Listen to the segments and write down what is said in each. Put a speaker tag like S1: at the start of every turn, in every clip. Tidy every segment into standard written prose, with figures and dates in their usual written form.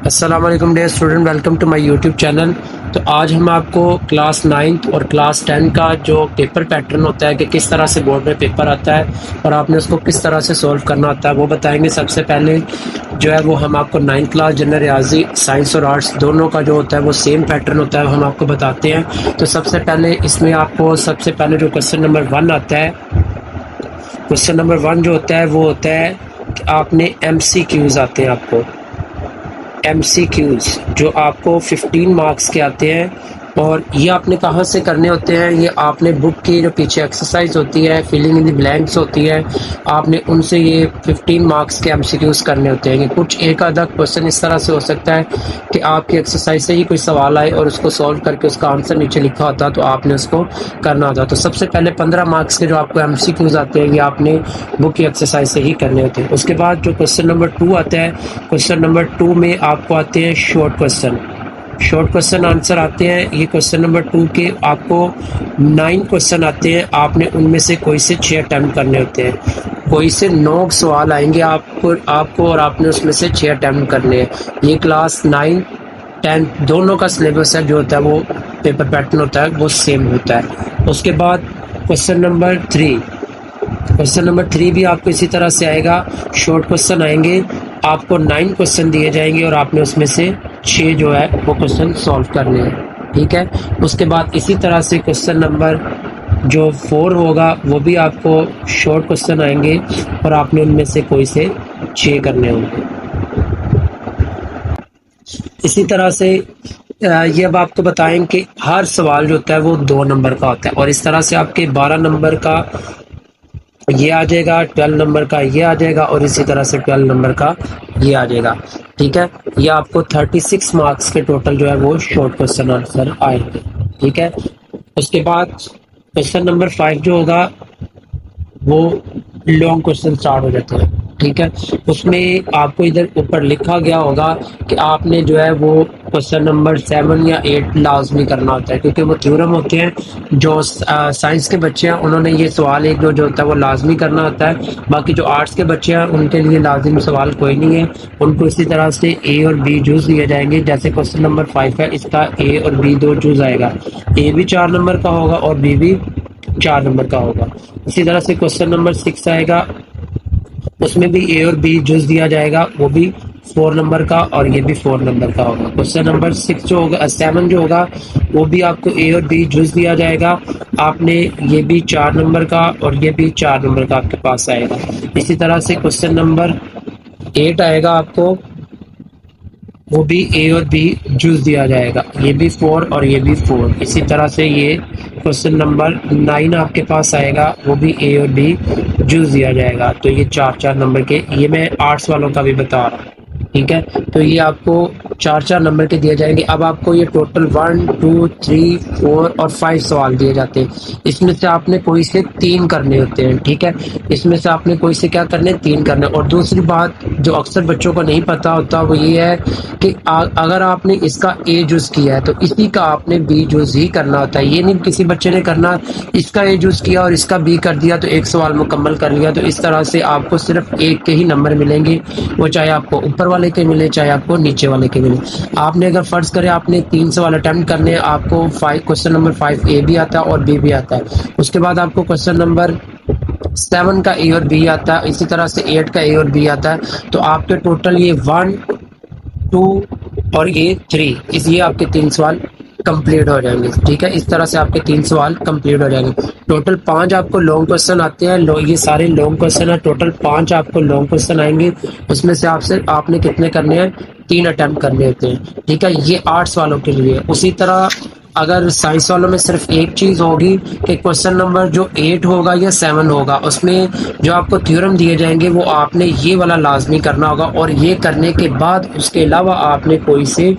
S1: السلام علیکم dear student, welcome to my YouTube channel. تو آج ہم آپ کو کلاس 9 اور کلاس 10 کا جو پیپر پیٹرن ہوتا ہے کہ کس طرح سے بورڈ میں پیپر آتا ہے اور آپ نے اس کو کس طرح سے سولو کرنا ہوتا ہے وہ بتائیں گے۔ سب سے پہلے جو ہے وہ ہم آپ کو 9 کلاس جنرل ریاضی سائنس اور آرٹس دونوں کا جو ہوتا ہے وہ سیم پیٹرن ہوتا ہے، ہم آپ کو بتاتے ہیں۔ تو سب سے پہلے اس میں آپ کو سب سے پہلے جو کوسچن نمبر 1 آتا ہے، کوسچن نمبر 1 جو ہوتا ہے وہ ہوتا ہے کہ آپ نے ایم سی کیوز آتے ہیں، آپ کو ایم سی کیوز جو آپ کو 15 مارکس کے آتے ہیں، اور یہ آپ نے کہاں سے کرنے ہوتے ہیں؟ یہ آپ نے بک کی جو پیچھے ایکسرسائز ہوتی ہے، فلنگ ان دی بلینکس ہوتی ہے، آپ نے ان سے یہ 15 مارکس کے ایم سی کیوز کرنے ہوتے ہیں۔ کچھ ایک آدھا کوشچن اس طرح سے ہو سکتا ہے کہ آپ کی ایکسرسائز سے ہی کوئی سوال آئے اور اس کو سولو کر کے اس کا آنسر نیچے لکھا ہوتا تو آپ نے اس کو کرنا ہوتا۔ تو سب سے پہلے 15 مارکس کے جو آپ کو ایم سی کیوز آتے ہیں یہ آپ نے بک کی ایکسرسائز سے ہی کرنے ہوتے ہیں۔ اس کے بعد جو کوشچن نمبر 2 آتا ہے، کوشچن نمبر 2 میں آپ کو آتے ہیں short question, short question answer آتے ہیں۔ یہ کوشچن نمبر 2 کے آپ کو 9 کوشچن آتے ہیں، آپ نے ان میں سے کوئی سے 6 اٹیمپٹ کرنے ہوتے ہیں۔ کوئی سے 9 سوال آئیں گے آپ کو اور آپ نے اس میں سے 6 اٹیمپٹ کرنے ہیں۔ یہ کلاس 9 10 دونوں کا سلیبس ہے جو ہوتا ہے وہ پیپر پیٹرن ہوتا ہے وہ سیم ہوتا ہے۔ اس کے بعد کوشچن نمبر 3، کوشچن نمبر 3 بھی آپ کو اسی طرح سے آئے گا، شارٹ کوشچن آئیں گے، آپ کو 9 کوشچن دیے جائیں گے اور آپ نے اس میں سے 6 جو ہے وہ کوشچن سولو کرنے ہیں، ٹھیک ہے۔ اس کے بعد اسی طرح سے کوشچن نمبر جو 4 ہوگا وہ بھی آپ کو شارٹ کوشچن آئیں گے اور آپ نے ان میں سے کوئی سے 6 کرنے ہوں گے۔ اسی طرح سے یہ اب آپ کو بتائیں کہ ہر سوال جو ہوتا ہے وہ 2 نمبر کا ہوتا ہے، اور اس طرح سے آپ کے 12 نمبر کا یہ آ جائے گا، 12 نمبر کا یہ آ جائے گا، اور اسی طرح سے 12 نمبر کا یہ آ جائے گا، ٹھیک ہے۔ یہ آپ کو 36 مارکس کے ٹوٹل جو ہے وہ شارٹ کوشچن آنسر آئیں گے، ٹھیک ہے۔ اس کے بعد کوشچن نمبر 5 جو ہوگا وہ لانگ کوشچن سٹارٹ ہو جاتے ہیں، ٹھیک ہے۔ اس میں آپ کو ادھر اوپر لکھا گیا ہوگا کہ آپ نے جو ہے وہ کوشچن نمبر 7 یا 8 لازمی کرنا ہوتا ہے، کیونکہ وہ تھیورم ہوتے ہیں۔ جو سائنس کے بچے ہیں انہوں نے یہ سوال ایک جو ہوتا ہے وہ لازمی کرنا ہوتا ہے، باقی جو آرٹس کے بچے ہیں ان کے لیے لازمی سوال کوئی نہیں ہے، ان کو اسی طرح سے اے اور بی جز دیے جائیں گے۔ جیسے کوشچن نمبر 5 ہے، اس کا اے اور بی 2 جز آئے گا، اے بھی 4 نمبر کا ہوگا اور بی بھی 4 نمبر کا ہوگا۔ اسی طرح سے کوشچن نمبر 6 آئے گا، اس میں بھی اے اور بی جز دیا جائے گا، وہ بھی 4 نمبر کا اور یہ بھی 4 نمبر کا ہوگا۔ کوشچن نمبر 6 جو ہوگا 7 جو ہوگا وہ بھی آپ کو اے اور بی جز دیا جائے گا، آپ نے یہ بھی 4 نمبر کا اور یہ بھی 4 نمبر کا آپ کے پاس آئے گا۔ اسی طرح سے کوشچن نمبر 8 آئے گا آپ کو، وہ بھی اے اور بی جز دیا جائے گا، یہ بھی 4 اور یہ بھی 4۔ اسی طرح سے یہ کوشچن نمبر 9 آپ کے پاس آئے گا، وہ بھی اے اور بی جز دیا جائے گا۔ تو یہ 4 نمبر کے، یہ میں آرٹس والوں کا بھی بتا رہا ہوں، ٹھیک ہے۔ تو یہ آپ کو 4 نمبر کے دیے جائیں گے۔ اب آپ کو یہ ٹوٹل 1 2 3 4 اور 5 سوال دیے جاتے ہیں، اس میں سے آپ نے کوئی سے 3 کرنے ہوتے ہیں، ٹھیک ہے۔ اس میں سے آپ نے کوئی سے کیا کرنے؟ 3 کرنے۔ اور دوسری بات جو اکثر بچوں کو نہیں پتا ہوتا وہ یہ ہے کہ اگر آپ نے اس کا اے جز کیا ہے تو اسی کا آپ نے بی جز ہی کرنا ہوتا ہے۔ یہ نہیں کسی بچے نے کرنا اس کا اے جز کیا اور اس کا بی کر دیا تو ایک سوال مکمل کر لیا، تو اس طرح سے آپ کو صرف ایک کے ہی نمبر ملیں گے، وہ چاہے آپ کو اوپر والے کے ملے چاہے آپ کو نیچے والے کے ملے۔ آپ نے اگر فرض کرے آپ نے 3 سوال اٹیمپٹ کرنے ہیں، آپ کو کوشچن نمبر 5 اے بھی آتا ہے اور بی بھی آتا ہے، اس کے بعد آپ کو کوشچن نمبر 7 کا اے اور بی آتا ہے، اسی طرح سے 8 کا اے اور بی آتا ہے، تو آپ کے ٹوٹل یہ 1 2 اور یہ 3، یہ آپ کے 3 سوال کمپلیٹ ہو جائیں گے، ٹھیک ہے۔ اس طرح سے آپ کے 3 سوال کمپلیٹ ہو جائیں گے۔ ٹوٹل 5 آپ کو لانگ کوشچن آتے ہیں، یہ سارے لانگ کوشچن ہیں، ٹوٹل 5 آپ کو لانگ کوشچن آئیں گے، اس میں سے آپ نے کتنے کرنے ہیں؟ 3 اٹیمپٹ کرنے ہوتے ہیں، ٹھیک ہے۔ یہ آرٹس والوں کے لیے۔ اسی طرح اگر سائنس والوں میں صرف ایک چیز ہوگی کہ کوشچن نمبر جو 8 ہوگا یا 7 ہوگا اس میں جو آپ کو تھیورم دیے جائیں گے وہ آپ نے یہ والا لازمی کرنا ہوگا، اور یہ کرنے کے بعد اس کے علاوہ آپ نے کوئی سے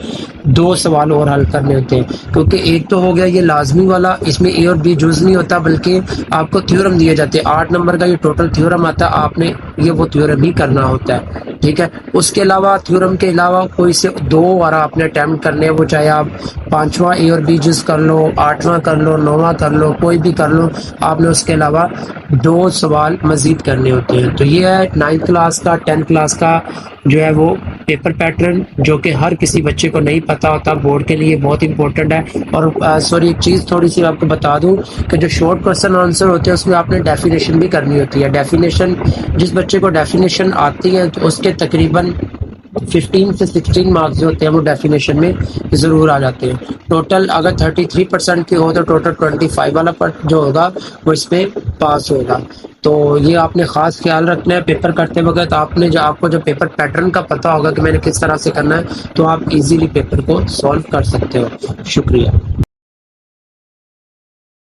S1: 2 سوال اور حل کرنے ہوتے ہیں، کیونکہ ایک تو ہو گیا یہ لازمی والا، اس میں اے اور بی جز نہیں ہوتا بلکہ آپ کو تھیورم دیے جاتے ہیں۔ 8 نمبر کا یہ ٹوٹل تھیورم آتا ہے، آپ نے یہ وہ تھیورم ہی کرنا ہوتا ہے، ٹھیک ہے۔ اس کے علاوہ تھیورم کے علاوہ کوئی سے 2 اور آپ نے اٹیمپٹ کرنے ہیں، وہ چاہے آپ 5واں اے اور بی جز کر لو، 8واں کر لو، 9واں کر لو، کوئی بھی کر لو، آپ نے اس کے علاوہ 2 سوال مزید کرنے ہوتے ہیں۔ تو یہ ہے 9 کلاس کا، 10 کلاس کا جو ہے وہ پیپر پیٹرن جو کہ ہر کسی بچے کو نہیں پتا ہوتا، بورڈ کے لیے بہت امپورٹنٹ ہے. اور سوری ایک چیز تھوڑی سی آپ کو بتا دوں کہ جو شارٹ کوسچن آنسر ہوتے ہیں اس میں آپ نے ڈیفینیشن بھی کرنی ہوتی ہے. ڈیفینیشن جس بچے کو ڈیفینیشن آتی ہے تو اس کے تقریباً 15 سے 16 مارکس جو ہوتے ہیں وہ ڈیفینیشن میں ضرور آ جاتے ہیں. ٹوٹل اگر 33% کی ہو تو ٹوٹل 25 والا جو ہوگا وہ اس پہ پاس ہوگا. تو یہ آپ نے خاص خیال رکھنا ہے پیپر کرتے وقت. آپ کو جو پیپر پیٹرن کا پتہ ہوگا کہ میں نے کس طرح سے کرنا ہے تو آپ ایزیلی پیپر کو سولو کر سکتے ہو. شکریہ.